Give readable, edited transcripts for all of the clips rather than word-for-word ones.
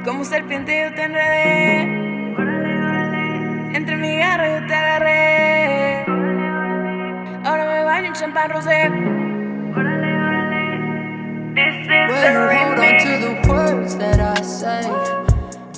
Como serpiente yo te enredé, entre mi garra yo te agarré. Ahora me baño en champán rosé. This is the Hold on remix. to the words that I say,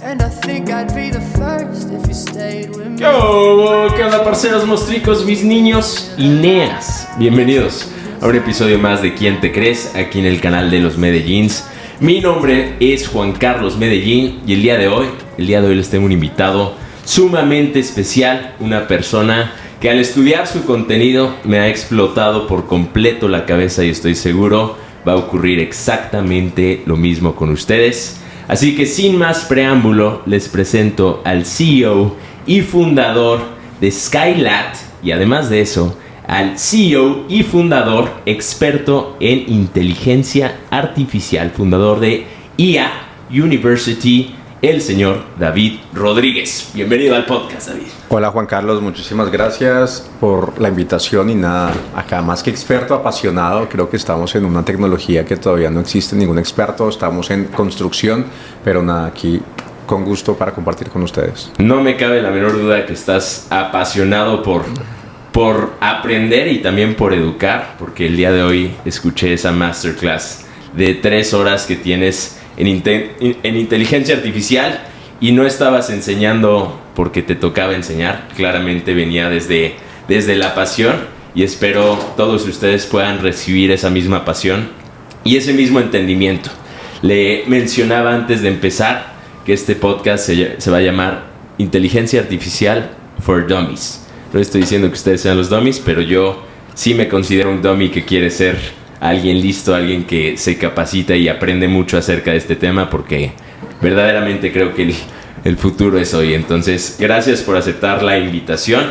and I think I'd be the first if you stayed with me. ¿Qué onda, parceros, mostricos, mis niños y neas? Bienvenidos a un episodio más de ¿Quién te crees? Aquí en el canal de los Medellins. Mi nombre es Juan Carlos Medellín y el día de hoy les tengo un invitado sumamente especial, una persona que al estudiar su contenido me ha explotado por completo la cabeza y estoy seguro va a ocurrir exactamente lo mismo con ustedes. Así que sin más preámbulo les presento al CEO y fundador de Skylat y además de eso al CEO y fundador experto en inteligencia artificial, fundador de IA University, el señor David Rodríguez. Bienvenido al podcast, David. Hola Juan Carlos, muchísimas gracias por la invitación y nada, acá más que experto, apasionado, creo que estamos en una tecnología que todavía no existe ningún experto, estamos en construcción, pero nada, aquí con gusto para compartir con ustedes. No me cabe la menor duda que estás apasionado por aprender y también por educar, porque el día de hoy escuché esa masterclass de 3 horas que tienes en inteligencia artificial y no estabas enseñando porque te tocaba enseñar, claramente venía desde la pasión y espero todos ustedes puedan recibir esa misma pasión y ese mismo entendimiento. Le mencionaba antes de empezar que este podcast se va a llamar Inteligencia Artificial for Dummies. No estoy diciendo que ustedes sean los dummies, pero yo sí me considero un dummy que quiere ser alguien listo, alguien que se capacita y aprende mucho acerca de este tema, porque verdaderamente creo que el futuro es hoy. Entonces, gracias por aceptar la invitación.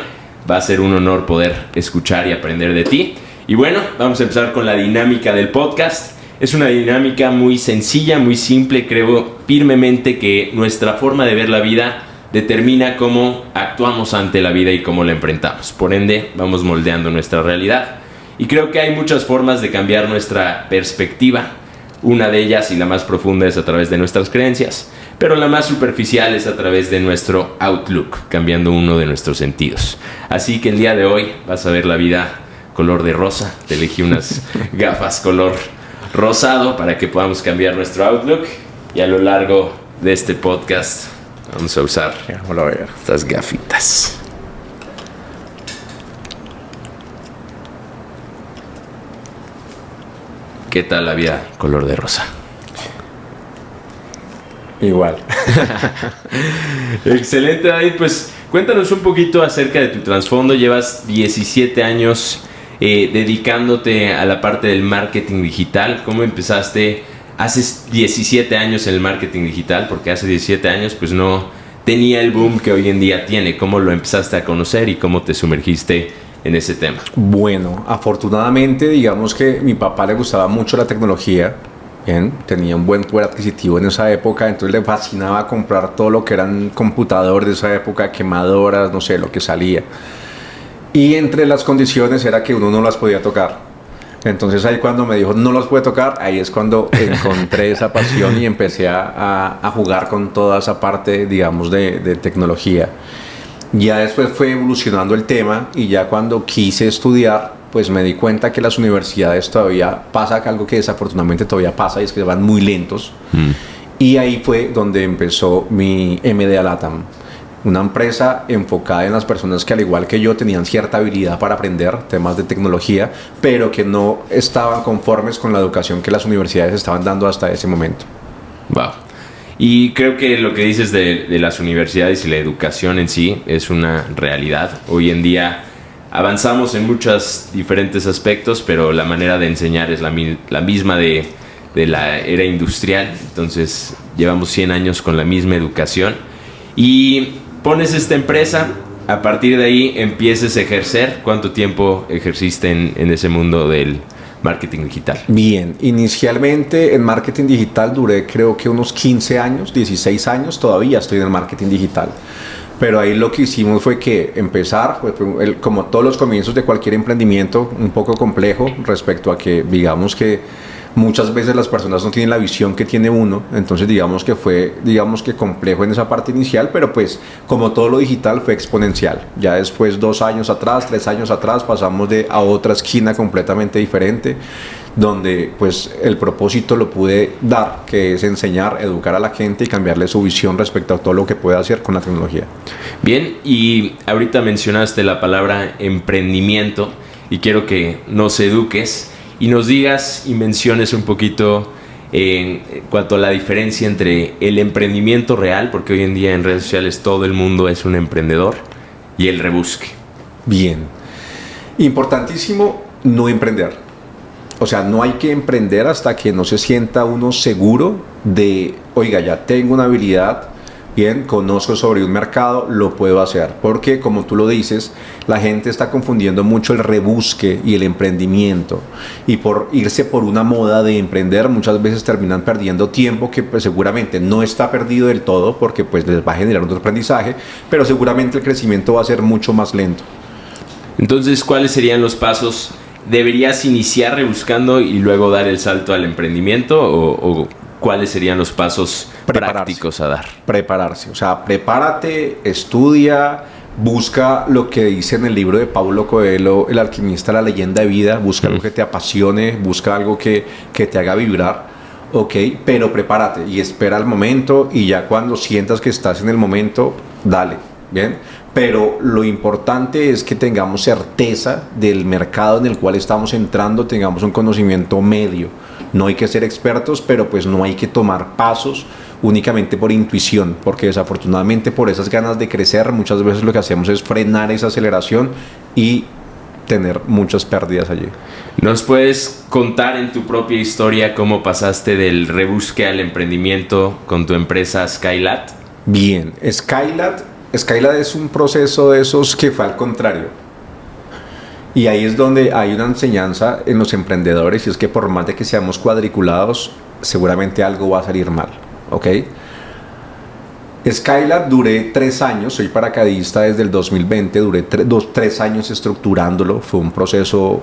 Va a ser un honor poder escuchar y aprender de ti. Y bueno, vamos a empezar con la dinámica del podcast. Es una dinámica muy sencilla, muy simple. Creo firmemente que nuestra forma de ver la vida determina cómo actuamos ante la vida y cómo la enfrentamos. Por ende, vamos moldeando nuestra realidad. Y creo que hay muchas formas de cambiar nuestra perspectiva. Una de ellas y la más profunda es a través de nuestras creencias, pero la más superficial es a través de nuestro outlook, cambiando uno de nuestros sentidos. Así que el día de hoy vas a ver la vida color de rosa. Te elegí unas gafas color rosado para que podamos cambiar nuestro outlook. Y a lo largo de este podcast vamos a usar estas gafitas. ¿Qué tal la vida color de rosa? Igual. Excelente, David. Pues cuéntanos un poquito acerca de tu trasfondo. Llevas 17 años dedicándote a la parte del marketing digital. ¿Cómo empezaste? Hace 17 años en el marketing digital, porque hace 17 años pues no tenía el boom que hoy en día tiene. ¿Cómo lo empezaste a conocer y cómo te sumergiste en ese tema? Bueno, afortunadamente digamos que mi papá le gustaba mucho la tecnología, bien, tenía un buen poder adquisitivo en esa época, entonces le fascinaba comprar todo lo que eran computadores de esa época, quemadoras, no sé, lo que salía. Y entre las condiciones era que uno no las podía tocar. Entonces ahí cuando me dijo no los puede tocar, ahí es cuando encontré esa pasión y empecé a jugar con toda esa parte, digamos, de tecnología. Ya después fue evolucionando el tema y ya cuando quise estudiar, pues me di cuenta que las universidades todavía pasa algo que desafortunadamente todavía pasa y es que van muy lentos. Y ahí fue donde empezó mi MDA LATAM. Una empresa enfocada en las personas que al igual que yo tenían cierta habilidad para aprender temas de tecnología, pero que no estaban conformes con la educación que las universidades estaban dando hasta ese momento. Wow. Y creo que lo que dices de las universidades y la educación en sí es una realidad. Hoy en día avanzamos en muchos diferentes aspectos, pero la manera de enseñar es la misma de la era industrial. Entonces llevamos 100 años con la misma educación y pones esta empresa, a partir de ahí empiezas a ejercer. ¿Cuánto tiempo ejerciste en ese mundo del marketing digital? Bien, inicialmente en marketing digital duré creo que unos 15 años, 16 años, todavía estoy en el marketing digital. Pero ahí lo que hicimos fue que empezar, como todos los comienzos de cualquier emprendimiento, un poco complejo respecto a que digamos que Muchas veces las personas no tienen la visión que tiene uno, entonces digamos que fue, digamos que complejo en esa parte inicial, pero pues como todo lo digital fue exponencial. Ya después 2 años atrás, 3 años atrás pasamos a otra esquina completamente diferente, donde pues el propósito lo pude dar, que es enseñar, educar a la gente y cambiarle su visión respecto a todo lo que puede hacer con la tecnología. Bien, y ahorita mencionaste la palabra emprendimiento y quiero que nos eduques y nos digas y menciones un poquito en cuanto a la diferencia entre el emprendimiento real, porque hoy en día en redes sociales todo el mundo es un emprendedor, y el rebusque. Bien, importantísimo no emprender. O sea, no hay que emprender hasta que no se sienta uno seguro de, oiga, ya tengo una habilidad, bien, conozco sobre un mercado, lo puedo hacer. Porque, como tú lo dices, la gente está confundiendo mucho el rebusque y el emprendimiento. Y por irse por una moda de emprender, muchas veces terminan perdiendo tiempo que pues, seguramente no está perdido del todo, porque pues les va a generar otro aprendizaje, pero seguramente el crecimiento va a ser mucho más lento. Entonces, ¿cuáles serían los pasos? ¿Deberías iniciar rebuscando y luego dar el salto al emprendimiento o cuáles serían los pasos prácticos a dar? Prepararse, o sea, prepárate, estudia, busca lo que dice en el libro de Paulo Coelho, El alquimista, la leyenda de vida, busca algo que te apasione, busca algo que te haga vibrar, ok, pero prepárate y espera el momento y ya cuando sientas que estás en el momento, dale, ¿bien? Pero lo importante es que tengamos certeza del mercado en el cual estamos entrando, tengamos un conocimiento medio. No hay que ser expertos, pero pues no hay que tomar pasos únicamente por intuición, porque desafortunadamente por esas ganas de crecer muchas veces lo que hacemos es frenar esa aceleración y tener muchas pérdidas allí. ¿Nos puedes contar en tu propia historia cómo pasaste del rebusque al emprendimiento con tu empresa Skylat? Bien, Skylat es un proceso de esos que fue al contrario. Y ahí es donde hay una enseñanza en los emprendedores, y es que por más de que seamos cuadriculados, seguramente algo va a salir mal, ¿ok? Skylat duré 3 años, soy paracaidista desde el 2020, duré 3 años estructurándolo, fue un proceso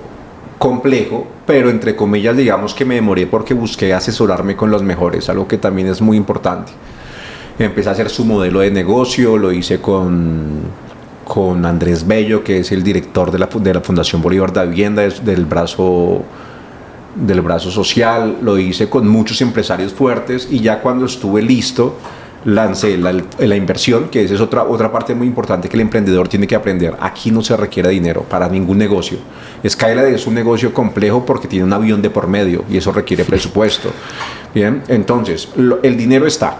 complejo, pero entre comillas digamos que me demoré porque busqué asesorarme con los mejores, algo que también es muy importante. Empecé a hacer su modelo de negocio, lo hice con Andrés Bello, que es el director de la Fundación Bolívar de Vivienda, del brazo social, lo hice con muchos empresarios fuertes y ya cuando estuve listo, lancé la inversión, que esa es otra parte muy importante que el emprendedor tiene que aprender. Aquí no se requiere dinero para ningún negocio. Skylat es un negocio complejo porque tiene un avión de por medio y eso requiere presupuesto. Bien, entonces, el dinero está.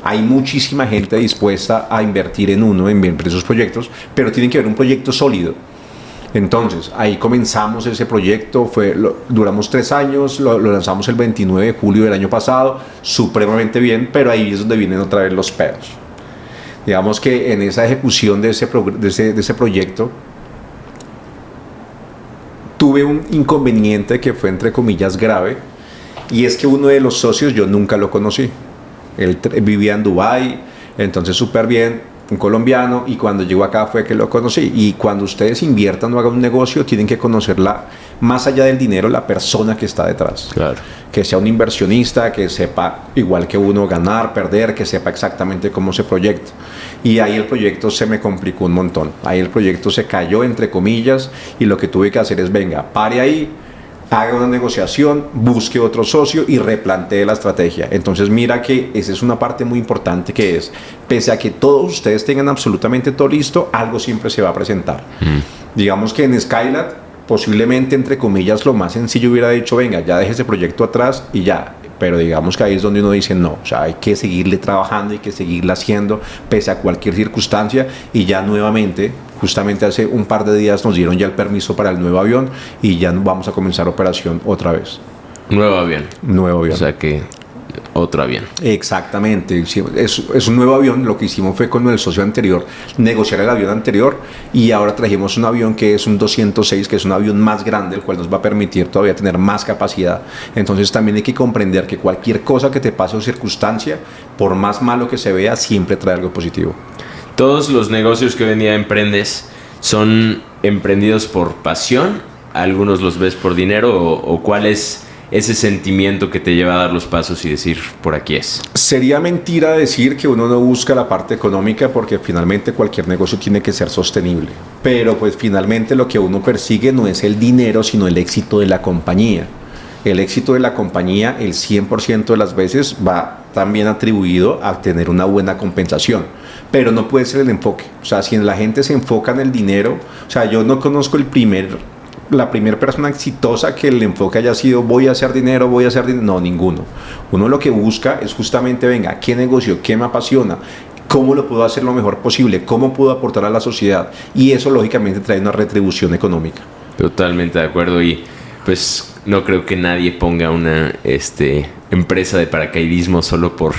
Hay muchísima gente dispuesta a invertir en esos proyectos, pero tiene que haber un proyecto sólido. Entonces, ahí comenzamos ese proyecto, duramos 3 años, lo lanzamos el 29 de julio del año pasado, supremamente bien, pero ahí es donde vienen otra vez los peros. Digamos que en esa ejecución de ese proyecto, tuve un inconveniente que fue entre comillas grave, y es que uno de los socios yo nunca lo conocí. Él vivía en Dubái, entonces súper bien, un colombiano, y cuando llegó acá fue que lo conocí. Y cuando ustedes inviertan o hagan un negocio, tienen que conocerla más allá del dinero, la persona que está detrás. Claro. Que sea un inversionista, que sepa igual que uno ganar, perder, que sepa exactamente cómo se proyecta. Y ahí el proyecto se me complicó un montón. Ahí el proyecto se cayó, entre comillas, y lo que tuve que hacer es, venga, pare ahí, haga una negociación, busque otro socio y replantee la estrategia. Entonces mira que esa es una parte muy importante, que es, pese a que todos ustedes tengan absolutamente todo listo, algo siempre se va a presentar. Digamos que en Skylat, posiblemente entre comillas lo más sencillo hubiera dicho, venga, ya deje ese proyecto atrás y ya. Pero digamos que ahí es donde uno dice no, o sea, hay que seguirle trabajando, hay que seguirle haciendo pese a cualquier circunstancia, y ya nuevamente, justamente hace un par de días nos dieron ya el permiso para el nuevo avión y ya vamos a comenzar operación otra vez. Nuevo avión. Nuevo avión. O sea que otro avión. Exactamente, es un nuevo avión. Lo que hicimos fue con el socio anterior negociar el avión anterior, y ahora trajimos un avión que es un 206, que es un avión más grande, el cual nos va a permitir todavía tener más capacidad. Entonces también hay que comprender que cualquier cosa que te pase o circunstancia, por más malo que se vea, siempre trae algo positivo. ¿Todos los negocios que hoy en día emprendes son emprendidos por pasión? ¿Algunos los ves por dinero? ¿O cuál es ese sentimiento que te lleva a dar los pasos y decir, por aquí es? Sería mentira decir que uno no busca la parte económica porque finalmente cualquier negocio tiene que ser sostenible. Pero pues finalmente lo que uno persigue no es el dinero, sino el éxito de la compañía. El éxito de la compañía, el 100% de las veces, va también atribuido a tener una buena compensación. Pero no puede ser el enfoque. O sea, si la gente se enfoca en el dinero, o sea, yo no conozco la primera persona exitosa que el enfoque haya sido voy a hacer dinero, no, ninguno. Uno lo que busca es justamente, venga, ¿qué negocio? ¿Qué me apasiona? ¿Cómo lo puedo hacer lo mejor posible? ¿Cómo puedo aportar a la sociedad? Y eso lógicamente trae una retribución económica. Totalmente de acuerdo, y pues no creo que nadie ponga una empresa de paracaidismo solo por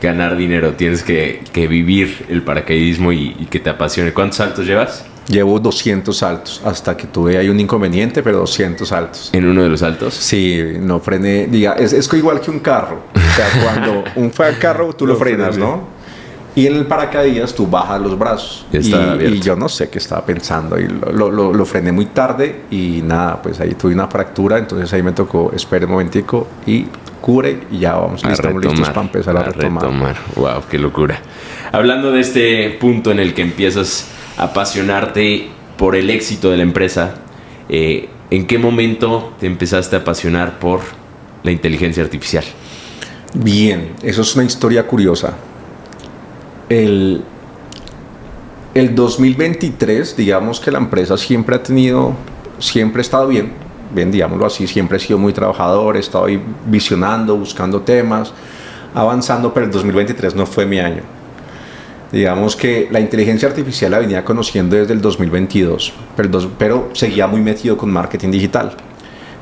ganar dinero. Tienes que vivir el paracaidismo y que te apasione. ¿Cuántos saltos llevas? Llevo 200 saltos, hasta que tuve ahí un inconveniente, pero 200 saltos. ¿En uno de los saltos? Sí, no frené, es igual que un carro. O sea, cuando un carro tú lo frenas, ¿no? Y en el paracaídas tú bajas los brazos. Y yo no sé qué estaba pensando. Y lo frené muy tarde y nada, pues ahí tuve una fractura. Entonces ahí me tocó, espere un momentico y cure y ya estamos listos para empezar a retomar. Wow, qué locura. Hablando de este punto en el que empiezas a apasionarte por el éxito de la empresa, ¿en qué momento te empezaste a apasionar por la inteligencia artificial? Bien, eso es una historia curiosa. El 2023, digamos que la empresa siempre ha estado bien, digámoslo así, siempre he sido muy trabajador, he estado ahí visionando, buscando temas, avanzando, pero el 2023 no fue mi año. Digamos que la inteligencia artificial la venía conociendo desde el 2022, pero seguía muy metido con marketing digital.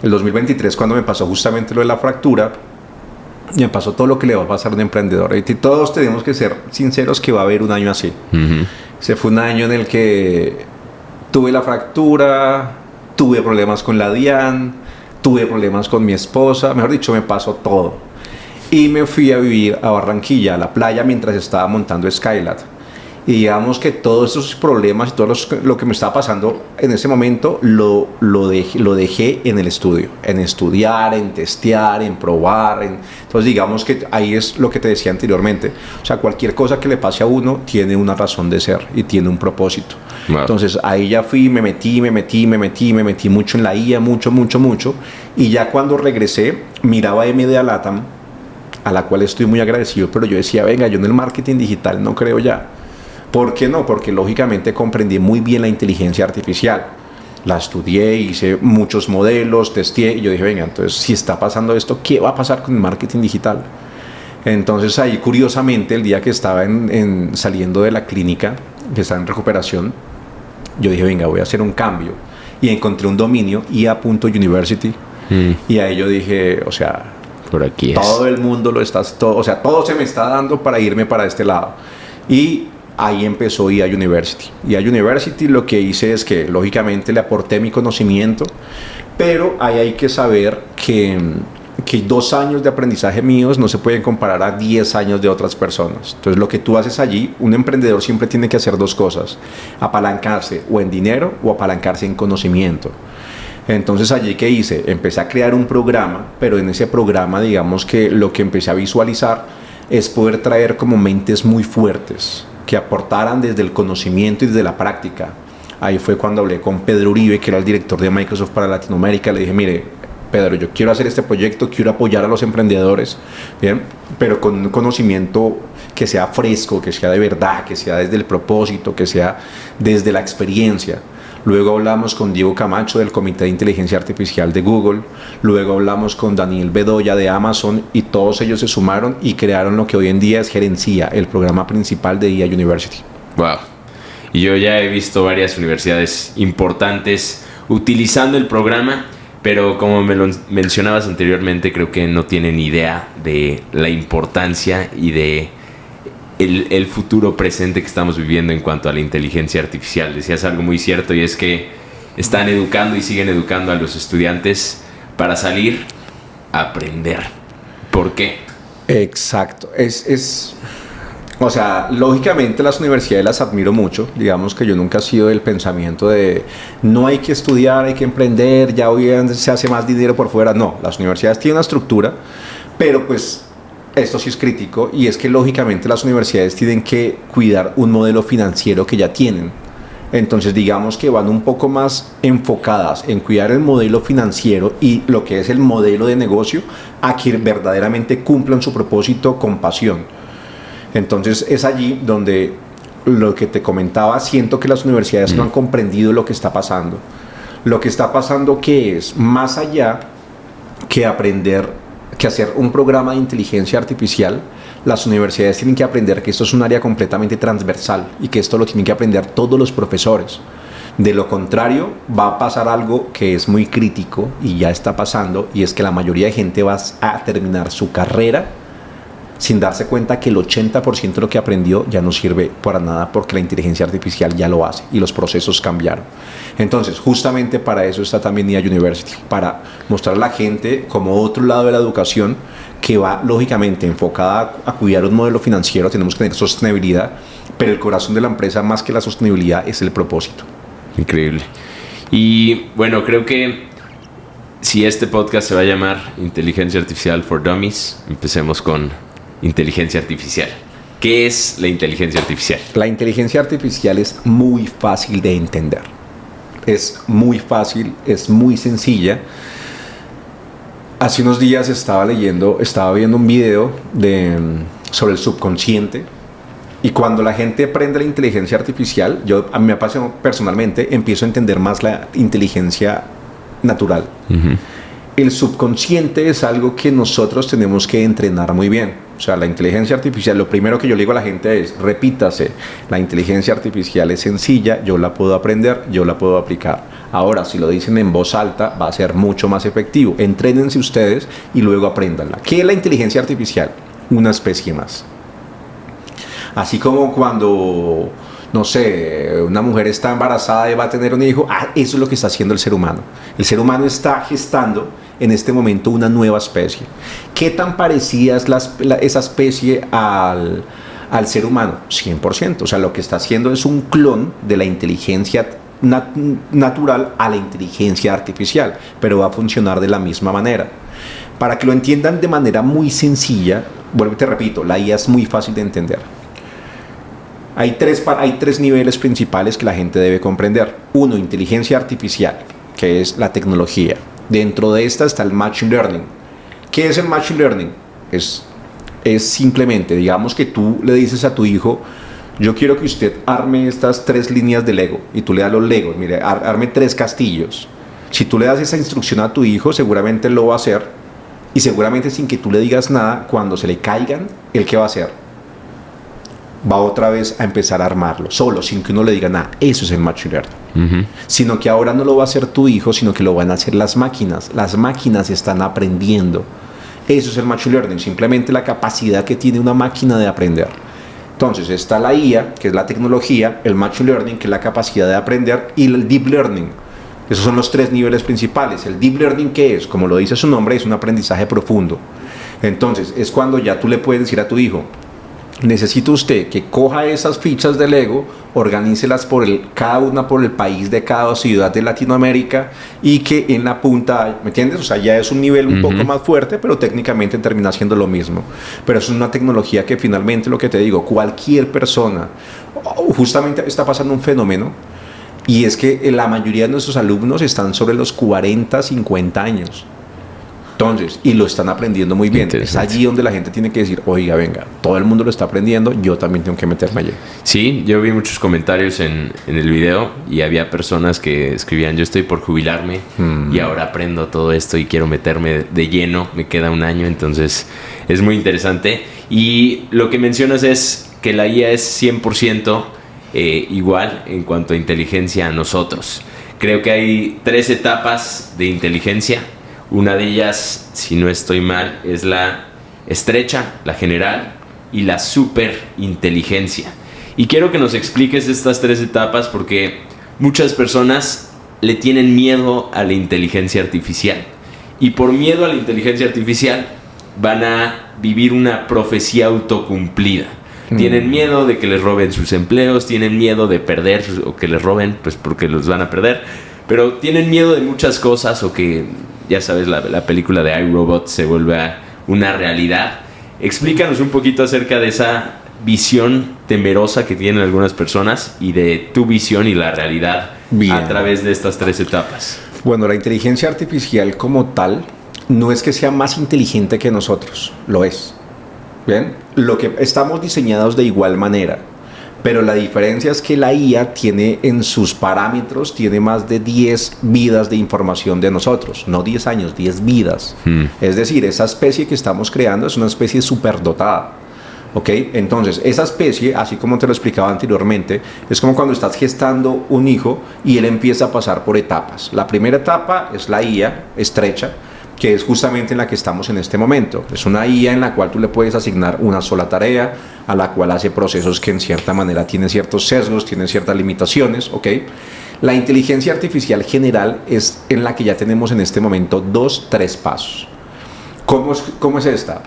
El 2023, cuando me pasó justamente lo de la fractura, me pasó todo lo que le va a pasar a un emprendedor. Y todos tenemos que ser sinceros que va a haber un año así. Uh-huh. Ese fue un año en el que tuve la fractura, tuve problemas con la DIAN, tuve problemas con mi esposa, mejor dicho, me pasó todo. Y me fui a vivir a Barranquilla, a la playa, mientras estaba montando Skylab. Y digamos que todos esos problemas y todo lo que me estaba pasando en ese momento lo dejé en el estudio, en estudiar, en testear, en probar. Entonces digamos que ahí es lo que te decía anteriormente. O sea, cualquier cosa que le pase a uno tiene una razón de ser y tiene un propósito. Wow. Entonces ahí ya fui, me metí mucho en la IA, mucho. Y ya cuando regresé, miraba Media Latam, a la cual estoy muy agradecido, pero yo decía, venga, yo en el marketing digital no creo ya. ¿Por qué no? Porque lógicamente comprendí muy bien la inteligencia artificial. La estudié, hice muchos modelos, testé y yo dije, venga, entonces si está pasando esto, ¿qué va a pasar con el marketing digital? Entonces ahí curiosamente el día que estaba saliendo de la clínica, que estaba en recuperación, yo dije, venga, voy a hacer un cambio. Y encontré un dominio, ia.university, y ahí yo dije, o sea, por aquí todo el mundo todo se me está dando para irme para este lado. Y ahí empezó IA University. IA University lo que hice es que lógicamente le aporté mi conocimiento, pero ahí hay que saber que 2 años de aprendizaje míos no se pueden comparar a 10 años de otras personas. Entonces lo que tú haces allí, un emprendedor siempre tiene que hacer 2 cosas: apalancarse o en dinero o apalancarse en conocimiento. Entonces allí, ¿qué hice? Empecé a crear un programa, pero en ese programa digamos que lo que empecé a visualizar es poder traer como mentes muy fuertes que aportaran desde el conocimiento y desde la práctica. Ahí fue cuando hablé con Pedro Uribe, que era el director de Microsoft para Latinoamérica. Le dije, mire, Pedro, yo quiero hacer este proyecto, quiero apoyar a los emprendedores, ¿bien? Pero con un conocimiento que sea fresco, que sea de verdad, que sea desde el propósito, que sea desde la experiencia. Luego hablamos con Diego Camacho del Comité de Inteligencia Artificial de Google. Luego hablamos con Daniel Bedoya de Amazon y todos ellos se sumaron y crearon lo que hoy en día es Gerencia, el programa principal de IA University. Wow. Y yo ya he visto varias universidades importantes utilizando el programa, pero como me lo mencionabas anteriormente, creo que no tienen idea de la importancia y de el futuro presente que estamos viviendo en cuanto a la inteligencia artificial. Decías algo muy cierto, y es que están educando y siguen educando a los estudiantes para salir a aprender. ¿Por qué? Exacto. O sea, lógicamente las universidades las admiro mucho. Digamos que yo nunca he sido del pensamiento de no hay que estudiar, hay que emprender, ya hoy se hace más dinero por fuera. No, las universidades tienen una estructura, pero pues esto sí es crítico, y es que lógicamente las universidades tienen que cuidar un modelo financiero que ya tienen. Entonces digamos que van un poco más enfocadas en cuidar el modelo financiero y lo que es el modelo de negocio, a que verdaderamente cumplan su propósito con pasión. Entonces es allí donde, lo que te comentaba, siento que las universidades no han comprendido lo que está pasando. Lo que está pasando, que es más allá que aprender, que hacer un programa de inteligencia artificial, las universidades tienen que aprender que esto es un área completamente transversal y que esto lo tienen que aprender todos los profesores. De lo contrario, va a pasar algo que es muy crítico y ya está pasando, y es que la mayoría de gente va a terminar su carrera sin darse cuenta que el 80% de lo que aprendió ya no sirve para nada, porque la inteligencia artificial ya lo hace y los procesos cambiaron. Entonces, justamente para eso está también IA University, para mostrar a la gente como otro lado de la educación, que va lógicamente enfocada a cuidar un modelo financiero. Tenemos que tener sostenibilidad, pero el corazón de la empresa, más que la sostenibilidad, es el propósito. Increíble. Y bueno, creo que si este podcast se va a llamar Inteligencia Artificial for Dummies, empecemos con inteligencia artificial. ¿Qué es la inteligencia artificial? La inteligencia artificial es muy fácil de entender. Es muy fácil, es muy sencilla. Hace unos días estaba viendo un video sobre el subconsciente, y cuando la gente aprende la inteligencia artificial, a mí me pasa personalmente, empiezo a entender más la inteligencia natural. Uh-huh. El subconsciente es algo que nosotros tenemos que entrenar muy bien. O sea, la inteligencia artificial, lo primero que yo le digo a la gente es: repítase, la inteligencia artificial es sencilla, yo la puedo aprender, yo la puedo aplicar. Ahora, si lo dicen en voz alta, va a ser mucho más efectivo. Entrénense ustedes y luego apréndanla. ¿Qué es la inteligencia artificial? Una especie más. Así como cuando, no sé, una mujer está embarazada y va a tener un hijo, eso es lo que está haciendo el ser humano. El ser humano está gestando en este momento una nueva especie. ¿Qué tan parecida es esa especie al ser humano? 100%. O sea, lo que está haciendo es un clon de la inteligencia natural a la inteligencia artificial, pero va a funcionar de la misma manera. Para que lo entiendan de manera muy sencilla, vuelvo y te repito, la IA es muy fácil de entender. Hay tres niveles principales que la gente debe comprender. Uno, inteligencia artificial, que es la tecnología. Dentro de esta está el Machine Learning. ¿Qué es el Machine Learning? Es simplemente, digamos que tú le dices a tu hijo: yo quiero que usted arme estas 3 líneas de Lego, y tú le das los Legos, mire, arme 3 castillos. Si tú le das esa instrucción a tu hijo, seguramente lo va a hacer, y seguramente sin que tú le digas nada, cuando se le caigan, ¿él qué va a hacer? Va otra vez a empezar a armarlo, solo, sin que uno le diga nada. Eso es el Machine Learning. Uh-huh. Sino que ahora no lo va a hacer tu hijo, sino que lo van a hacer las máquinas. Las máquinas están aprendiendo. Eso es el Machine Learning, simplemente la capacidad que tiene una máquina de aprender. Entonces está la IA, que es la tecnología, el Machine Learning, que es la capacidad de aprender, y el Deep Learning. Esos son los 3 niveles principales. El Deep Learning, ¿qué es? Como lo dice su nombre, es un aprendizaje profundo. Entonces es cuando ya tú le puedes decir a tu hijo: necesito usted que coja esas fichas de Lego, organícelas cada una por el país de cada ciudad de Latinoamérica, y que en la punta, ¿me entiendes? O sea, ya es un nivel un poco más fuerte, pero técnicamente termina siendo lo mismo. Pero es una tecnología que finalmente, lo que te digo, cualquier persona, justamente está pasando un fenómeno, y es que la mayoría de nuestros alumnos están sobre los 40, 50 años. Entonces, y lo están aprendiendo muy bien. Es allí donde la gente tiene que decir: oiga, venga, todo el mundo lo está aprendiendo, yo también tengo que meterme allí. Sí, yo vi muchos comentarios en el video, y había personas que escribían: yo estoy por jubilarme y ahora aprendo todo esto y quiero meterme de lleno, me queda un año. Entonces es muy interesante. Y lo que mencionas es que la IA es 100% igual en cuanto a inteligencia a nosotros. Creo que hay 3 etapas de inteligencia. Una de ellas, si no estoy mal, es la estrecha, la general, y la superinteligencia. Y quiero que nos expliques estas 3 etapas, porque muchas personas le tienen miedo a la inteligencia artificial. Y por miedo a la inteligencia artificial van a vivir una profecía autocumplida. Tienen miedo de que les roben sus empleos, tienen miedo de perder o que les roben, pues porque los van a perder. Pero tienen miedo de muchas cosas o que, ya sabes, la película de iRobot se vuelve una realidad. Explícanos un poquito acerca de esa visión temerosa que tienen algunas personas y de tu visión y la realidad a través de estas 3 etapas. Bueno, la inteligencia artificial como tal no es que sea más inteligente que nosotros, lo es. Bien, lo que estamos diseñados de igual manera, pero la diferencia es que la IA tiene en sus parámetros, tiene más de 10 vidas de información de nosotros, no 10 años, 10 vidas. Es decir, esa especie que estamos creando es una especie superdotada. ¿Ok? Entonces, esa especie, así como te lo explicaba anteriormente, es como cuando estás gestando un hijo y él empieza a pasar por etapas. La primera etapa es la IA estrecha, que es justamente en la que estamos en este momento. Es una IA en la cual tú le puedes asignar una sola tarea, a la cual hace procesos que en cierta manera tienen ciertos sesgos, tienen ciertas limitaciones, ¿ok? La inteligencia artificial general es en la que ya tenemos en este momento 2, 3 pasos. ¿Cómo es esta?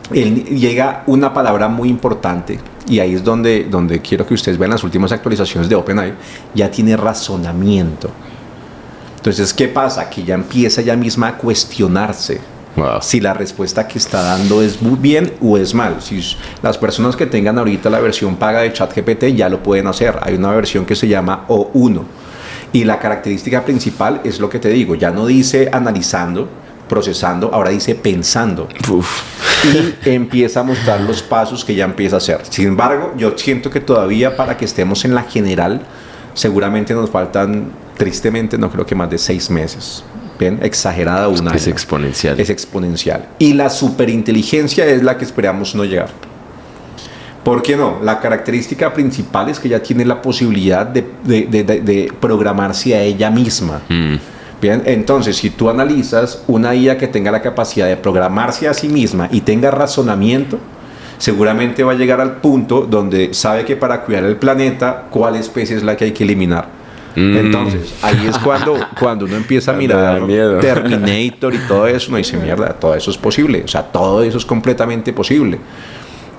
Llega una palabra muy importante y ahí es donde quiero que ustedes vean las últimas actualizaciones de OpenAI. Ya tiene razonamiento. Entonces, ¿qué pasa? Que ya empieza ella misma a cuestionarse si la respuesta que está dando es muy bien o es mal. Si las personas que tengan ahorita la versión paga de ChatGPT ya lo pueden hacer. Hay una versión que se llama O1 y la característica principal es lo que te digo. Ya no dice analizando, procesando, ahora dice pensando. Y empieza a mostrar los pasos que ya empieza a hacer. Sin embargo, yo siento que todavía para que estemos en la general, seguramente nos faltan, tristemente, no creo que más de 6 meses. Bien, exagerada un año. Es exponencial. Es exponencial. Y la superinteligencia es la que esperamos no llegar. ¿Por qué no? La característica principal es que ya tiene la posibilidad de programarse a ella misma. Bien, entonces si tú analizas una IA que tenga la capacidad de programarse a sí misma y tenga razonamiento, seguramente va a llegar al punto donde sabe que para cuidar el planeta, ¿cuál especie es la que hay que eliminar? Entonces, ahí es cuando uno empieza a mirar Terminator y todo eso, uno dice, mierda, todo eso es posible, o sea, todo eso es completamente posible.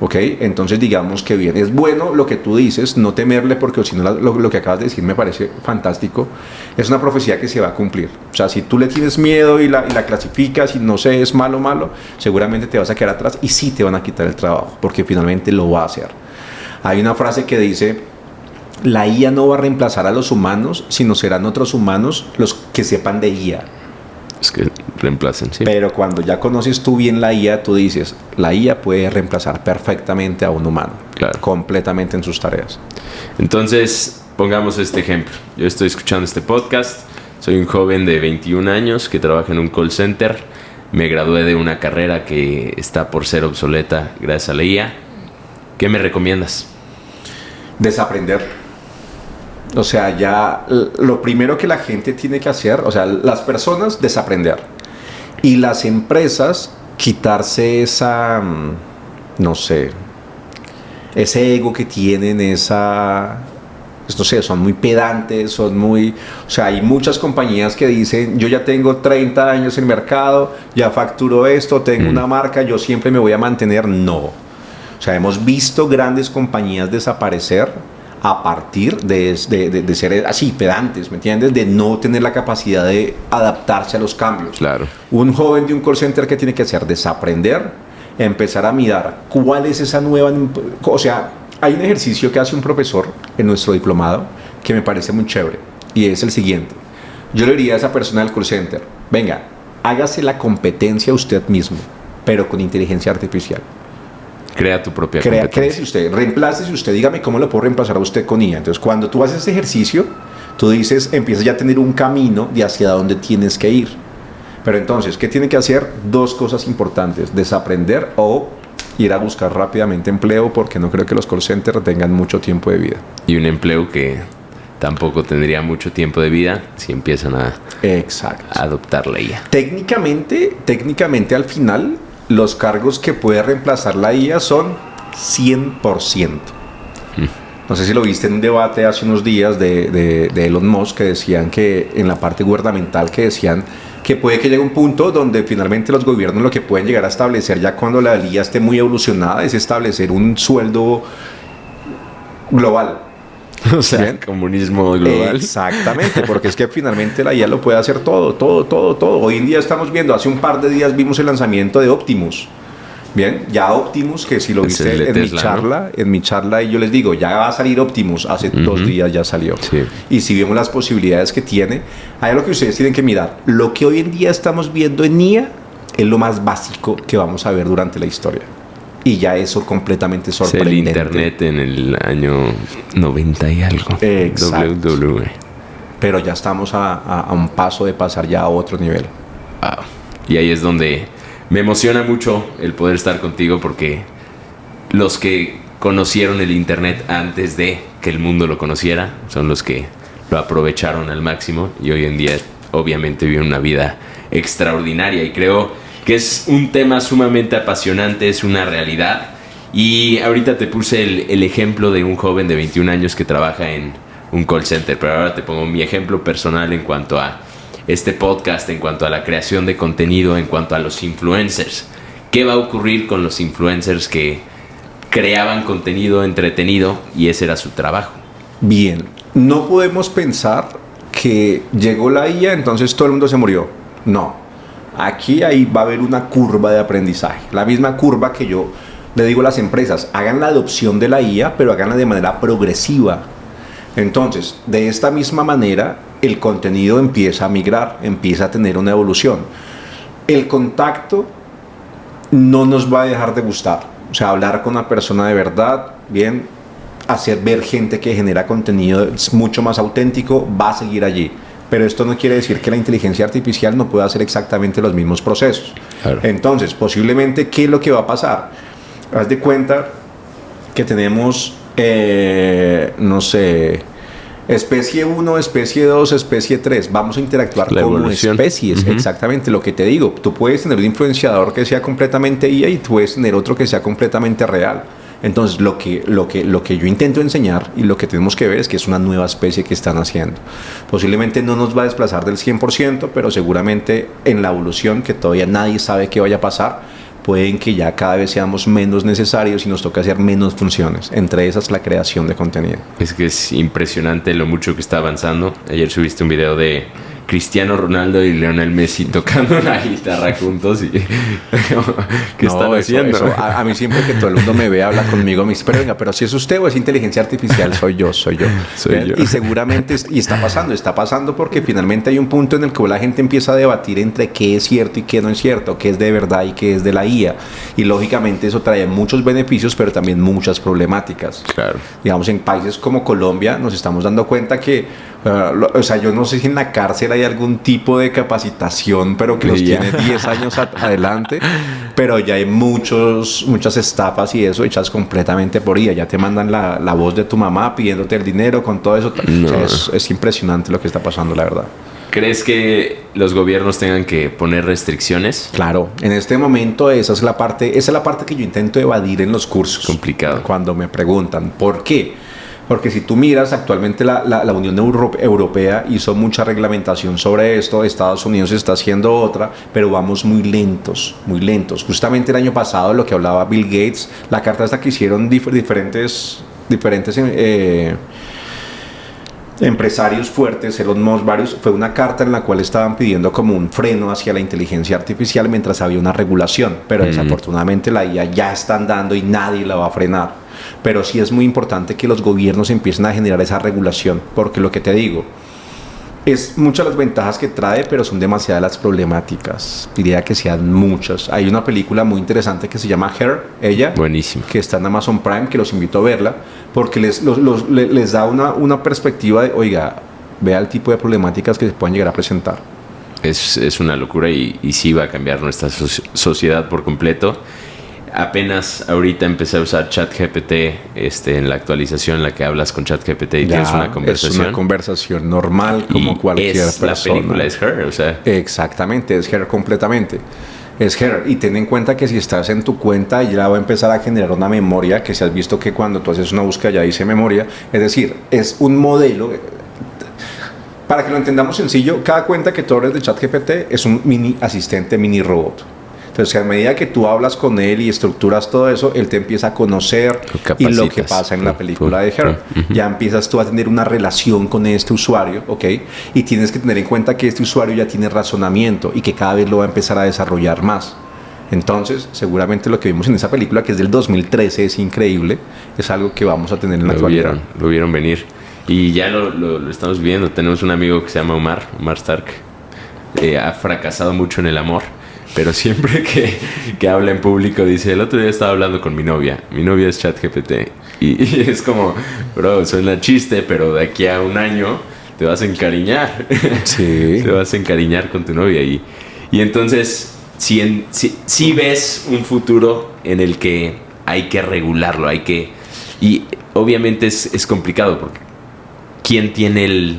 ¿Ok? Entonces digamos que bien, es bueno lo que tú dices, no temerle, porque si no lo que acabas de decir me parece fantástico. Es una profecía que se va a cumplir. O sea, si tú le tienes miedo y la clasificas y no sé, es malo, seguramente te vas a quedar atrás y sí te van a quitar el trabajo, porque finalmente lo va a hacer. Hay una frase que dice, la IA no va a reemplazar a los humanos, sino serán otros humanos los que sepan de IA. Es que reemplacen, sí. Pero cuando ya conoces tú bien la IA, tú dices, la IA puede reemplazar perfectamente a un humano. Claro. Completamente en sus tareas. Entonces, pongamos este ejemplo. Yo estoy escuchando este podcast. Soy un joven de 21 años que trabaja en un call center. Me gradué de una carrera que está por ser obsoleta gracias a la IA. ¿Qué me recomiendas? Desaprender. O sea, ya lo primero que la gente tiene que hacer, o sea, las personas desaprender y las empresas quitarse esa, no sé, ese ego que tienen, no sé, son muy pedantes, son muy, o sea, hay muchas compañías que dicen, yo ya tengo 30 años en el mercado, ya facturo esto, tengo una marca, yo siempre me voy a mantener. No, o sea, hemos visto grandes compañías desaparecer a partir de ser así pedantes, ¿me entiendes? De no tener la capacidad de adaptarse a los cambios. Claro. Un joven de un call center, ¿qué tiene que hacer? Desaprender, empezar a mirar cuál es esa nueva... O sea, hay un ejercicio que hace un profesor en nuestro diplomado que me parece muy chévere y es el siguiente. Yo le diría a esa persona del call center, venga, hágase la competencia usted mismo, pero con inteligencia artificial. Crea tu propia competencia. Créese usted, reemplácese usted, dígame cómo lo puedo reemplazar a usted con IA. Entonces, cuando tú haces ese ejercicio, tú dices, empiezas ya a tener un camino de hacia dónde tienes que ir. Pero entonces, ¿qué tiene que hacer? 2 cosas importantes, desaprender o ir a buscar rápidamente empleo, porque no creo que los call centers tengan mucho tiempo de vida. Y un empleo que tampoco tendría mucho tiempo de vida si empiezan a adoptar la IA. Técnicamente al final, los cargos que puede reemplazar la IA son 100%. No sé si lo viste en un debate hace unos días de Elon Musk, que decían que en la parte gubernamental, que decían que puede que llegue un punto donde finalmente los gobiernos lo que pueden llegar a establecer ya cuando la IA esté muy evolucionada es establecer un sueldo global. O sea, Bien. comunismo global. Exactamente, porque es que finalmente la IA lo puede hacer todo. Hoy en día estamos viendo, hace un par de días vimos el lanzamiento de Optimus. Bien, ya Optimus, que si lo Es viste el de en Tesla, mi charla, y yo les digo, ya va a salir Optimus, hace 2 días ya salió. Sí. Y si vemos las posibilidades que tiene, hay algo que ustedes tienen que mirar. Lo que hoy en día estamos viendo en IA es lo más básico que vamos a ver durante la historia. Y ya eso completamente Es el sorprendente. internet en el año 90 y algo. Exacto. WW. Pero ya estamos a un paso de pasar ya a otro nivel. Wow. Y ahí es donde me emociona mucho el poder estar contigo, porque los que conocieron el internet antes de que el mundo lo conociera son los que lo aprovecharon al máximo, y hoy en día obviamente viven una vida extraordinaria, y creo que es un tema sumamente apasionante, es una realidad. Y ahorita te puse el ejemplo de un joven de 21 años que trabaja en un call center, pero ahora te pongo mi ejemplo personal en cuanto a este podcast, en cuanto a la creación de contenido, en cuanto a los influencers. ¿Qué va a ocurrir con los influencers que creaban contenido entretenido y ese era su trabajo? Bien, no podemos pensar que llegó la IA, entonces todo el mundo se murió. No, aquí ahí va a haber una curva de aprendizaje. La misma curva que yo le digo a las empresas, hagan la adopción de la IA, pero háganla de manera progresiva. Entonces, de esta misma manera, el contenido empieza a migrar, empieza a tener una evolución. El contacto no nos va a dejar de gustar. O sea, hablar con una persona de verdad, bien, hacer ver gente que genera contenido mucho más auténtico, va a seguir allí. Pero esto no quiere decir que la inteligencia artificial no pueda hacer exactamente los mismos procesos. Claro. Entonces, posiblemente, ¿qué es lo que va a pasar? Haz de cuenta que tenemos, no sé, especie 1, especie 2, especie 3. Vamos a interactuar La como evolución. especies. Exactamente lo que te digo. Tú puedes tener un influenciador que sea completamente IA y tú puedes tener otro que sea completamente real. Entonces, lo que yo intento enseñar y lo que tenemos que ver es que es una nueva especie que están haciendo. Posiblemente no nos va a desplazar del 100%, pero seguramente en la evolución, que todavía nadie sabe qué vaya a pasar, pueden que ya cada vez seamos menos necesarios y nos toca hacer menos funciones. Entre esas, la creación de contenido. Es que es impresionante lo mucho que está avanzando. Ayer subiste un video de Cristiano Ronaldo y Lionel Messi tocando la guitarra juntos. Y ¿qué están haciendo? A mí siempre que todo el mundo me ve, habla conmigo, me dice, pero venga, pero si es usted o es inteligencia artificial, soy yo. Soy yo. Y seguramente, y está pasando porque finalmente hay un punto en el que la gente empieza a debatir entre qué es cierto y qué no es cierto, qué es de verdad y qué es de la IA. Y lógicamente eso trae muchos beneficios, pero también muchas problemáticas. Claro. Digamos, en países como Colombia nos estamos dando cuenta que, o sea, yo no sé si en la cárcel hay algún tipo de capacitación, pero que los Ya. tiene 10 años adelante, pero ya hay muchas estafas y eso hechas completamente por IA. Ya te mandan la voz de tu mamá pidiéndote el dinero con todo eso. No. O sea, es impresionante lo que está pasando, la verdad. ¿Crees que los gobiernos tengan que poner restricciones? Claro, en este momento esa es la parte que yo intento evadir en los cursos. Complicado. Cuando me preguntan, ¿por qué? Porque si tú miras, actualmente la Unión Europea hizo mucha reglamentación sobre esto, Estados Unidos está haciendo otra, pero vamos muy lentos, muy lentos. Justamente el año pasado, lo que hablaba Bill Gates, la carta esta que hicieron diferentes empresarios fuertes, Elon Musk, varios, fue una carta en la cual estaban pidiendo como un freno hacia la inteligencia artificial mientras había una regulación, pero desafortunadamente la IA ya está andando y nadie la va a frenar. Pero sí es muy importante que los gobiernos empiecen a generar esa regulación, porque lo que te digo, es muchas las ventajas que trae, pero son demasiadas las problemáticas. Diría que sean muchas. Hay una película muy interesante que se llama Her, ella, Buenísimo. que está en Amazon Prime, que los invito a verla, porque les da una perspectiva de, oiga, vea el tipo de problemáticas que se pueden llegar a presentar. Es una locura y sí va a cambiar nuestra sociedad por completo. Apenas ahorita empecé a usar ChatGPT en la actualización en la que hablas con ChatGPT y tienes una conversación. Es una conversación normal como Y cualquier persona. La película es Her, o sea. Exactamente, es Her completamente. Es Her. Y ten en cuenta que si estás en tu cuenta ya va a empezar a generar una memoria, que si has visto que cuando tú haces una búsqueda ya dice memoria. Es decir, es un modelo. Para que lo entendamos sencillo, cada cuenta que tú abres de ChatGPT es un mini asistente, mini robot. Entonces, a medida que tú hablas con él y estructuras todo eso, él te empieza a conocer y lo que pasa en la película de Her. Ya empiezas tú a tener una relación con este usuario, ¿ok? Y tienes que tener en cuenta que este usuario ya tiene razonamiento y que cada vez lo va a empezar a desarrollar más. Entonces, seguramente lo que vimos en esa película, que es del 2013, es increíble, es algo que vamos a tener en la actualidad. Lo vieron venir. Y ya lo estamos viendo. Tenemos un amigo que se llama Omar Stark. Ha fracasado mucho en el amor. Pero siempre que habla en público dice, el otro día estaba hablando con mi novia es ChatGPT, y es como, bro, suena chiste, pero de aquí a un año te vas a encariñar. Sí. Te vas a encariñar con tu novia, y entonces si ves un futuro en el que hay que regularlo, y obviamente es complicado, porque ¿quién tiene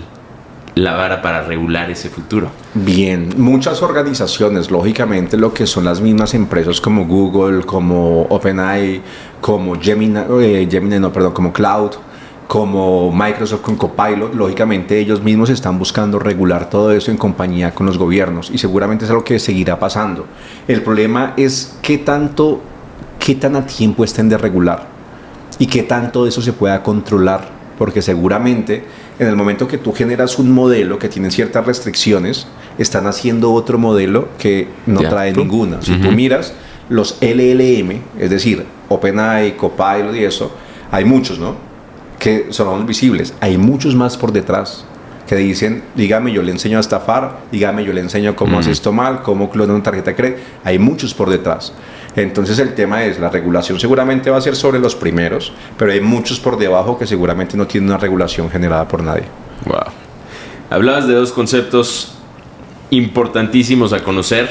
la vara para regular ese futuro? Bien, muchas organizaciones, lógicamente lo que son las mismas empresas como Google, como OpenAI, como como Cloud, como Microsoft con Copilot, lógicamente ellos mismos están buscando regular todo eso en compañía con los gobiernos, y seguramente es algo que seguirá pasando. El problema es qué tan a tiempo estén de regular y qué tanto de eso se pueda controlar, porque seguramente en el momento que tú generas un modelo que tiene ciertas restricciones, están haciendo otro modelo que no trae ninguna. Si tú miras los LLM, es decir, OpenAI, Copilot y eso, hay muchos, ¿no?, que son visibles. Hay muchos más por detrás que dicen, dígame, yo le enseño a estafar, dígame, yo le enseño cómo hace esto mal, cómo clona una tarjeta de crédito. Hay muchos por detrás. Entonces el tema es, la regulación seguramente va a ser sobre los primeros, pero hay muchos por debajo que seguramente no tienen una regulación generada por nadie. Wow. Hablabas de dos conceptos importantísimos a conocer: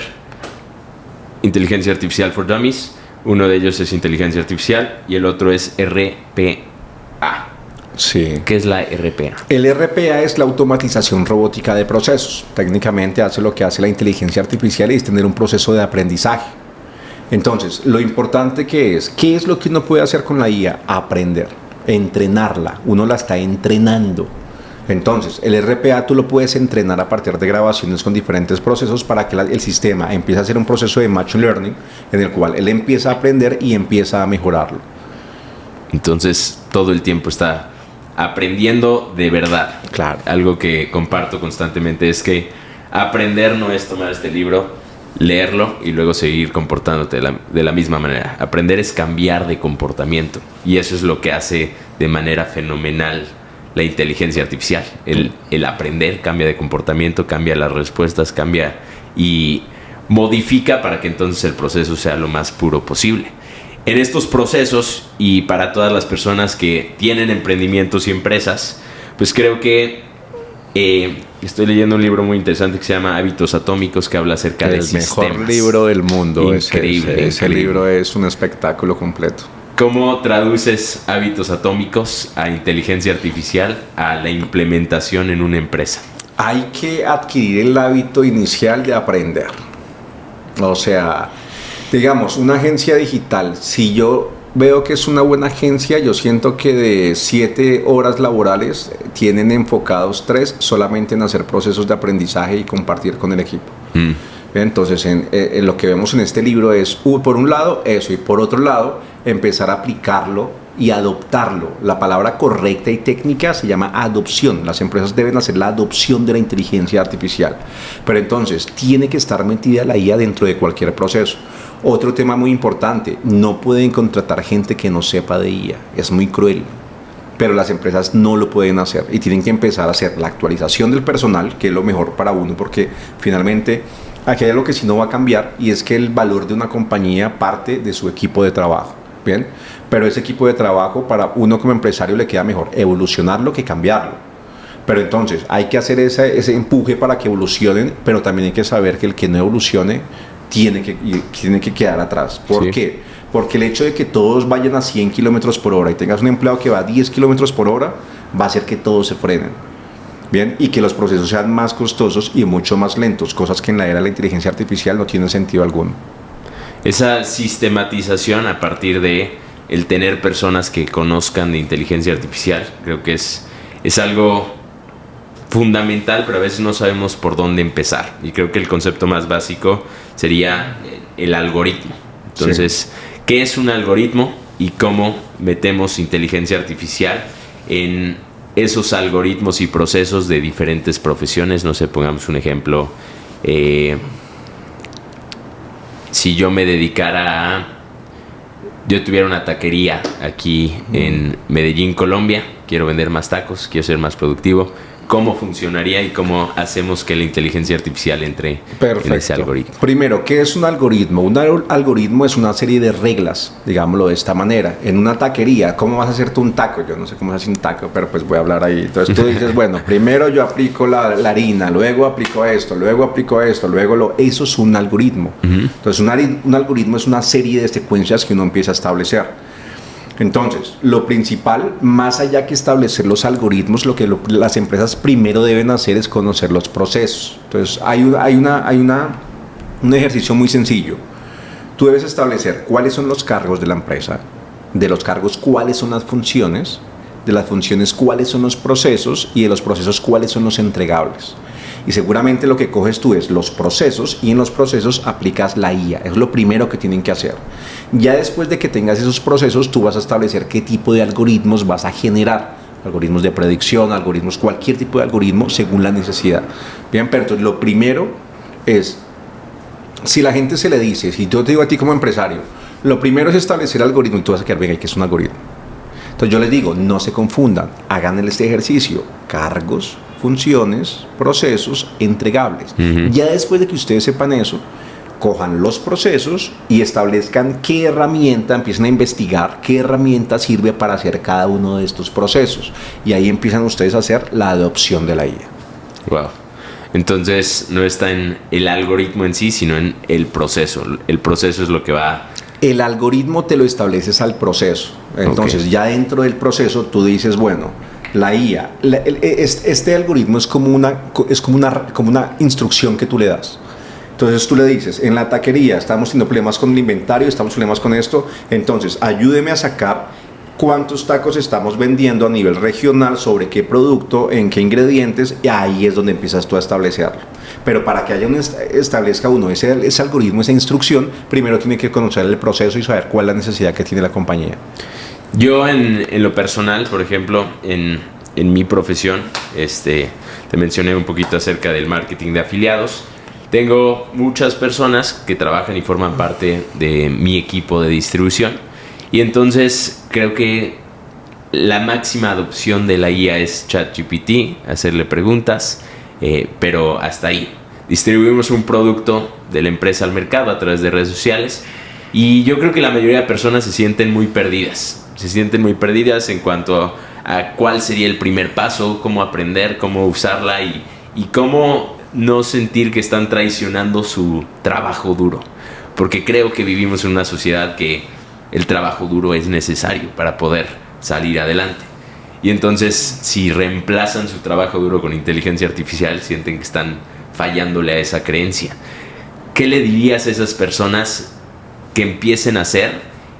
inteligencia artificial for dummies. Uno de ellos es inteligencia artificial y el otro es RPA. Sí. ¿Qué es la RPA? El RPA es la automatización robótica de procesos. Técnicamente hace lo que hace la inteligencia artificial, y es tener un proceso de aprendizaje. Entonces, lo importante ¿qué es lo que uno puede hacer con la IA? Aprender, entrenarla. Uno la está entrenando. Entonces, el RPA tú lo puedes entrenar a partir de grabaciones con diferentes procesos para que el sistema empiece a hacer un proceso de machine learning en el cual él empieza a aprender y empieza a mejorarlo. Entonces, todo el tiempo está aprendiendo de verdad. Claro. Algo que comparto constantemente es que aprender no es tomar este libro, leerlo y luego seguir comportándote de la misma manera. Aprender es cambiar de comportamiento, y eso es lo que hace de manera fenomenal la inteligencia artificial. El aprender cambia de comportamiento, cambia las respuestas, cambia y modifica para que entonces el proceso sea lo más puro posible. En estos procesos, y para todas las personas que tienen emprendimientos y empresas, pues creo que estoy leyendo un libro muy interesante que se llama Hábitos Atómicos, que habla acerca de sistemas. El mejor libro del mundo. Increíble. Ese libro es un espectáculo completo. ¿Cómo traduces hábitos atómicos a inteligencia artificial, a la implementación en una empresa? Hay que adquirir el hábito inicial de aprender. O sea, digamos, una agencia digital, si yo veo que es una buena agencia, yo siento que de 7 horas laborales tienen enfocados 3 solamente en hacer procesos de aprendizaje y compartir con el equipo. Entonces, en lo que vemos en este libro es, por un lado, eso, y por otro lado, empezar a aplicarlo y adoptarlo. La palabra correcta y técnica se llama adopción. Las empresas deben hacer la adopción de la inteligencia artificial. Pero entonces, tiene que estar metida la IA dentro de cualquier proceso. Otro tema muy importante, no pueden contratar gente que no sepa de IA. Es muy cruel. Pero las empresas no lo pueden hacer y tienen que empezar a hacer la actualización del personal, que es lo mejor para uno, porque finalmente aquí hay algo que sí no va a cambiar, y es que el valor de una compañía parte de su equipo de trabajo. Bien, pero ese equipo de trabajo, para uno como empresario le queda mejor evolucionarlo que cambiarlo. Pero entonces hay que hacer ese empuje para que evolucionen, pero también hay que saber que el que no evolucione tiene que quedar atrás. ¿Por qué? Porque el hecho de que todos vayan a 100 kilómetros por hora y tengas un empleado que va a 10 kilómetros por hora, va a hacer que todos se frenen. Bien, y que los procesos sean más costosos y mucho más lentos, cosas que en la era de la inteligencia artificial no tienen sentido alguno. Esa sistematización a partir de el tener personas que conozcan de inteligencia artificial, creo que es algo fundamental, pero a veces no sabemos por dónde empezar. Y creo que el concepto más básico sería el algoritmo. Entonces, ¿qué es un algoritmo y cómo metemos inteligencia artificial en esos algoritmos y procesos de diferentes profesiones? No sé, pongamos un ejemplo. Si yo me dedicara a... Yo tuviera una taquería aquí en Medellín, Colombia. Quiero vender más tacos, quiero ser más productivo. ¿Cómo funcionaría y cómo hacemos que la inteligencia artificial entre en ese algoritmo? Primero, ¿qué es un algoritmo? Un algoritmo es una serie de reglas, digámoslo de esta manera. En una taquería, ¿cómo vas a hacer tú un taco? Yo no sé cómo se hace un taco, pero pues voy a hablar ahí. Entonces tú dices, bueno, primero yo aplico la harina, luego aplico esto, luego eso es un algoritmo. Entonces un algoritmo es una serie de secuencias que uno empieza a establecer. Entonces, lo principal, más allá que establecer los algoritmos, lo que las empresas primero deben hacer es conocer los procesos. Entonces, hay un ejercicio muy sencillo. Tú debes establecer cuáles son los cargos de la empresa, de los cargos cuáles son las funciones, de las funciones cuáles son los procesos y de los procesos cuáles son los entregables. Y seguramente lo que coges tú es los procesos y en los procesos aplicas la IA. Es lo primero que tienen que hacer. Ya después de que tengas esos procesos, tú vas a establecer qué tipo de algoritmos vas a generar. Algoritmos de predicción, algoritmos, cualquier tipo de algoritmo según la necesidad. Bien, pero entonces lo primero es, si la gente se le dice, si yo te digo a ti como empresario, lo primero es establecer algoritmo y tú vas a quedar, venga, ¿qué es un algoritmo? Entonces yo les digo, no se confundan, hagan este ejercicio, cargos, funciones, procesos, entregables. Ya después de que ustedes sepan eso, cojan los procesos y establezcan qué herramienta, empiecen a investigar qué herramienta sirve para hacer cada uno de estos procesos. Y ahí empiezan ustedes a hacer la adopción de la IA. Wow. Entonces no está en el algoritmo en sí, sino en el proceso. El proceso es lo que va... El algoritmo te lo estableces al proceso. Entonces ya dentro del proceso tú dices, bueno, la IA, este algoritmo es como una instrucción que tú le das. Entonces tú le dices, en la taquería estamos teniendo problemas con el inventario, estamos problemas con esto, entonces ayúdeme a sacar cuántos tacos estamos vendiendo a nivel regional, sobre qué producto, en qué ingredientes, y ahí es donde empiezas tú a establecerlo. Pero para que establezca uno ese algoritmo, esa instrucción, primero tiene que conocer el proceso y saber cuál es la necesidad que tiene la compañía. Yo en lo personal, por ejemplo, en mi profesión, te mencioné un poquito acerca del marketing de afiliados. Tengo muchas personas que trabajan y forman parte de mi equipo de distribución. Y entonces creo que la máxima adopción de la IA es ChatGPT, hacerle preguntas, pero hasta ahí. Distribuimos un producto de la empresa al mercado a través de redes sociales y yo creo que la mayoría de personas se sienten muy perdidas. Se sienten muy perdidas en cuanto a cuál sería el primer paso, cómo aprender, cómo usarla y cómo no sentir que están traicionando su trabajo duro. Porque creo que vivimos en una sociedad que el trabajo duro es necesario para poder salir adelante. Y entonces, si reemplazan su trabajo duro con inteligencia artificial, sienten que están fallándole a esa creencia. ¿Qué le dirías a esas personas que empiecen a hacer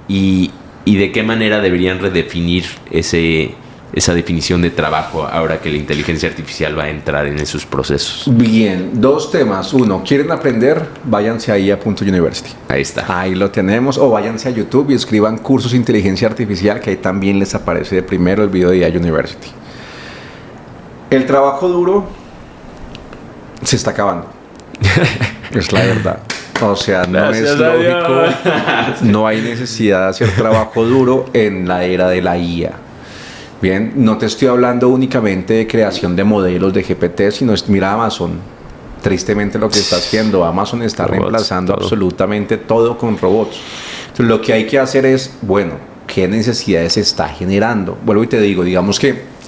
y de qué manera deberían redefinir esa definición de trabajo ahora que la inteligencia artificial va a entrar en esos procesos? Bien, dos temas. Uno, ¿quieren aprender? Váyanse ahí a .university. Ahí está. Ahí lo tenemos. O váyanse a YouTube y escriban cursos de inteligencia artificial, que ahí también les aparece de primero el video de AI University. El trabajo duro se está acabando. Es la verdad. O sea, no es lógico. No hay necesidad de hacer trabajo duro en la era de la IA. Bien, no te estoy hablando únicamente de creación de modelos de GPT, sino mira Amazon. Tristemente lo que está haciendo, Amazon está reemplazando absolutamente todo con robots. Entonces, lo que hay que hacer es, bueno, ¿qué necesidades se está generando? Vuelvo y te digo, digamos que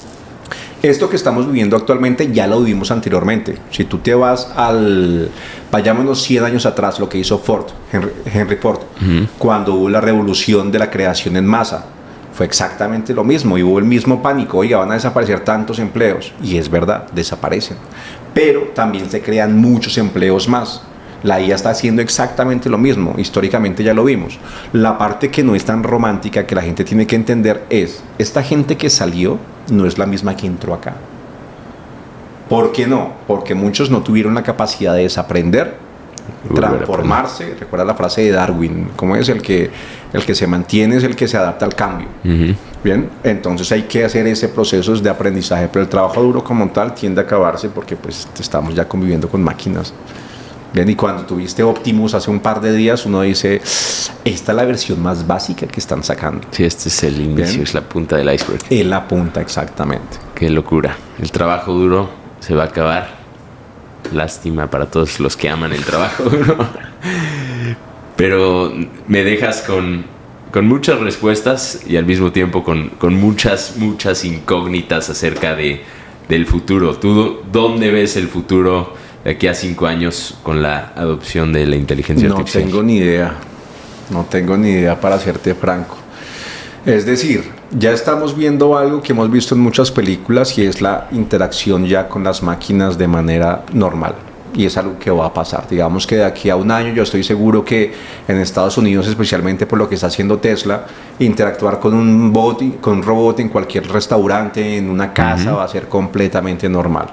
esto que estamos viviendo actualmente ya lo vivimos anteriormente. Si tú te vas vayámonos 100 años atrás, lo que hizo Ford, Henry Ford, cuando hubo la revolución de la creación en masa, fue exactamente lo mismo y hubo el mismo pánico. Oiga, van a desaparecer tantos empleos. Y es verdad, desaparecen. Pero también se crean muchos empleos más. La IA está haciendo exactamente lo mismo. Históricamente ya lo vimos. La parte que no es tan romántica, que la gente tiene que entender es, esta gente que salió no es la misma que entró acá. ¿Por qué no? Porque muchos no tuvieron la capacidad de desaprender, Volver a transformarse. Recuerda la frase de Darwin, ¿cómo es? El que se mantiene es el que se adapta al cambio. Bien, entonces hay que hacer ese proceso de aprendizaje, pero el trabajo duro como tal tiende a acabarse porque pues estamos ya conviviendo con máquinas. Bien, y cuando tuviste Optimus hace un par de días, uno dice, esta es la versión más básica que están sacando. Sí, este es el inicio, Bien. es la punta del iceberg. En la punta, exactamente. Qué locura. El trabajo duro se va a acabar. Lástima para todos los que aman el trabajo duro. Pero me dejas con muchas respuestas y al mismo tiempo con muchas incógnitas acerca del futuro. ¿Tú dónde ves el futuro de aquí a 5 años con la adopción de la inteligencia artificial? No tengo ni idea para serte franco. Es decir, ya estamos viendo algo que hemos visto en muchas películas y es la interacción ya con las máquinas de manera normal. Y es algo que va a pasar. Digamos que de aquí a un año yo estoy seguro que en Estados Unidos, especialmente por lo que está haciendo Tesla, interactuar con un robot en cualquier restaurante, en una casa, va a ser completamente normal.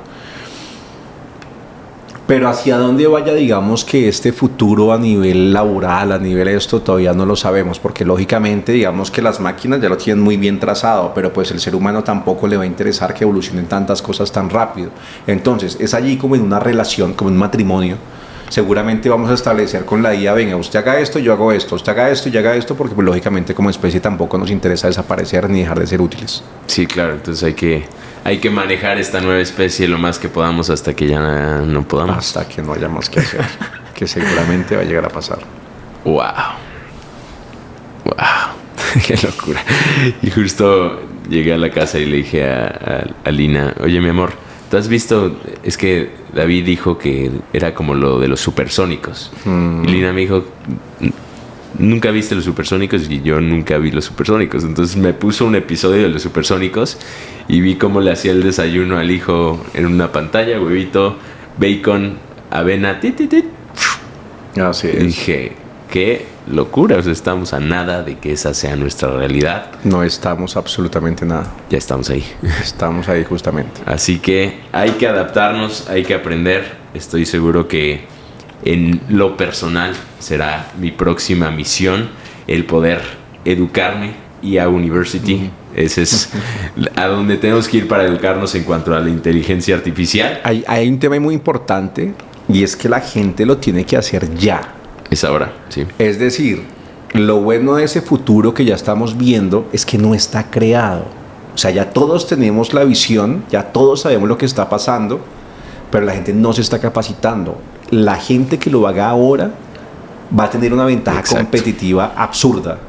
Pero hacia dónde vaya, digamos que este futuro a nivel laboral, a nivel esto, todavía no lo sabemos, porque lógicamente digamos que las máquinas ya lo tienen muy bien trazado, pero pues el ser humano tampoco le va a interesar que evolucionen tantas cosas tan rápido. Entonces es allí como en una relación, como en un matrimonio. Seguramente vamos a establecer con la IA, venga, usted haga esto, yo hago esto, usted haga esto, yo haga esto, porque pues, lógicamente como especie tampoco nos interesa desaparecer ni dejar de ser útiles. Sí, claro, entonces hay que manejar esta nueva especie lo más que podamos hasta que ya no podamos. Hasta que no haya más que hacer, que seguramente va a llegar a pasar. ¡Wow! ¡Qué locura! Y justo llegué a la casa y le dije a Lina, oye, mi amor, ¿tú has visto? Es que David dijo que era como lo de los supersónicos. Y Lina me dijo, nunca viste los supersónicos, y yo nunca vi los supersónicos. Entonces me puso un episodio de los supersónicos y vi cómo le hacía el desayuno al hijo en una pantalla, huevito, bacon, avena, Así y es. dije, qué locura, o sea, estamos a nada de que esa sea nuestra realidad. No estamos absolutamente nada. Ya estamos ahí. Estamos ahí justamente. Así que hay que adaptarnos, hay que aprender. Estoy seguro que en lo personal será mi próxima misión el poder educarme y a University. Ese es a donde tenemos que ir para educarnos en cuanto a la inteligencia artificial. Hay un tema muy importante y es que la gente lo tiene que hacer ya. Es ahora, sí. Es decir, lo bueno de ese futuro que ya estamos viendo es que no está creado. O sea, ya todos tenemos la visión, ya todos sabemos lo que está pasando, pero la gente no se está capacitando. La gente que lo haga ahora va a tener una ventaja competitiva absurda.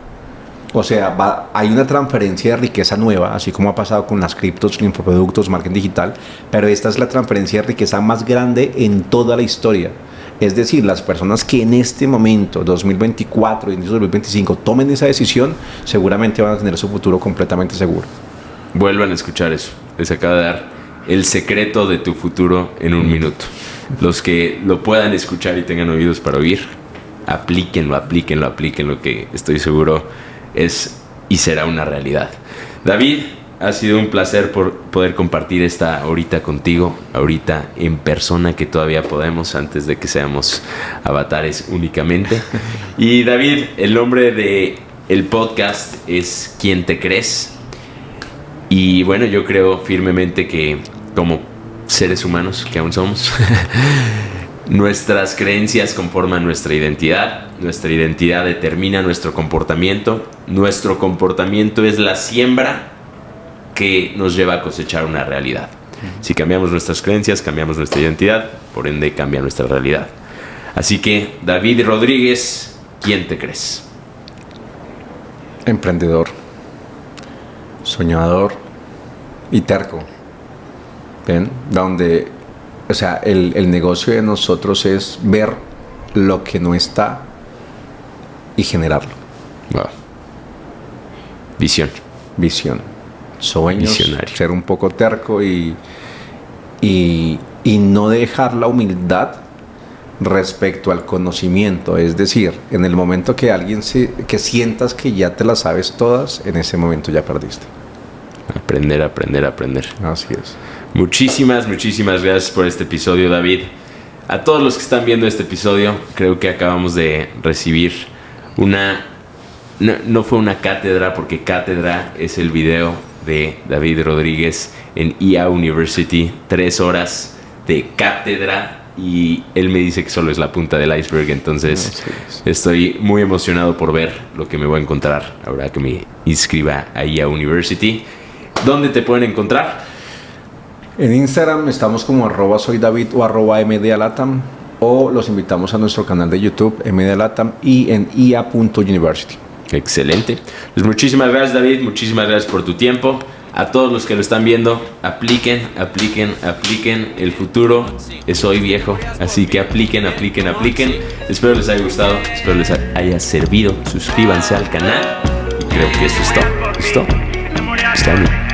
O sea, hay una transferencia de riqueza nueva, así como ha pasado con las criptos, infoproductos, marketing digital, pero esta es la transferencia de riqueza más grande en toda la historia. Es decir, las personas que en este momento, 2024 y 2025, tomen esa decisión, seguramente van a tener su futuro completamente seguro. Vuelvan a escuchar eso. Les acaba de dar el secreto de tu futuro en un minuto. Los que lo puedan escuchar y tengan oídos para oír, aplíquenlo, que estoy seguro es y será una realidad. David, ha sido un placer por poder compartir esta horita contigo, ahorita en persona, que todavía podemos antes de que seamos avatares únicamente. Y David, el nombre de el podcast es ¿Quién te crees? Y bueno, yo creo firmemente que como seres humanos que aún somos, nuestras creencias conforman nuestra identidad determina nuestro comportamiento es la siembra que nos lleva a cosechar una realidad. Si cambiamos nuestras creencias, cambiamos nuestra identidad, por ende cambia nuestra realidad. Así que, David Rodríguez, ¿quién te crees? Emprendedor, soñador y terco. ¿Ven? Donde, o sea, el negocio de nosotros es ver lo que no está y generarlo. Wow. Visión. Sueños, Visionario. ser un poco terco y no dejar la humildad respecto al conocimiento. Es decir, en el momento que que sientas que ya te las sabes todas, en ese momento ya perdiste. Aprender, aprender, aprender. Así es. Muchísimas gracias por este episodio, David. A todos los que están viendo este episodio, creo que acabamos de recibir no fue una cátedra, porque cátedra es el video de David Rodríguez en IA University. 3 horas de cátedra. Y él me dice que solo es la punta del iceberg. Entonces estoy muy emocionado por ver lo que me voy a encontrar ahora que me inscriba a IA University. ¿Dónde te pueden encontrar? En Instagram estamos como @soydavid o @mdalatam, o los invitamos a nuestro canal de YouTube mdalatam y en ia.university. Excelente. Pues muchísimas gracias, David. Muchísimas gracias por tu tiempo. A todos los que lo están viendo, apliquen. El futuro es hoy, viejo. Así que apliquen. Espero les haya gustado. Espero les haya servido. Suscríbanse al canal. Y creo que eso es todo. ¿Listo? Está bien.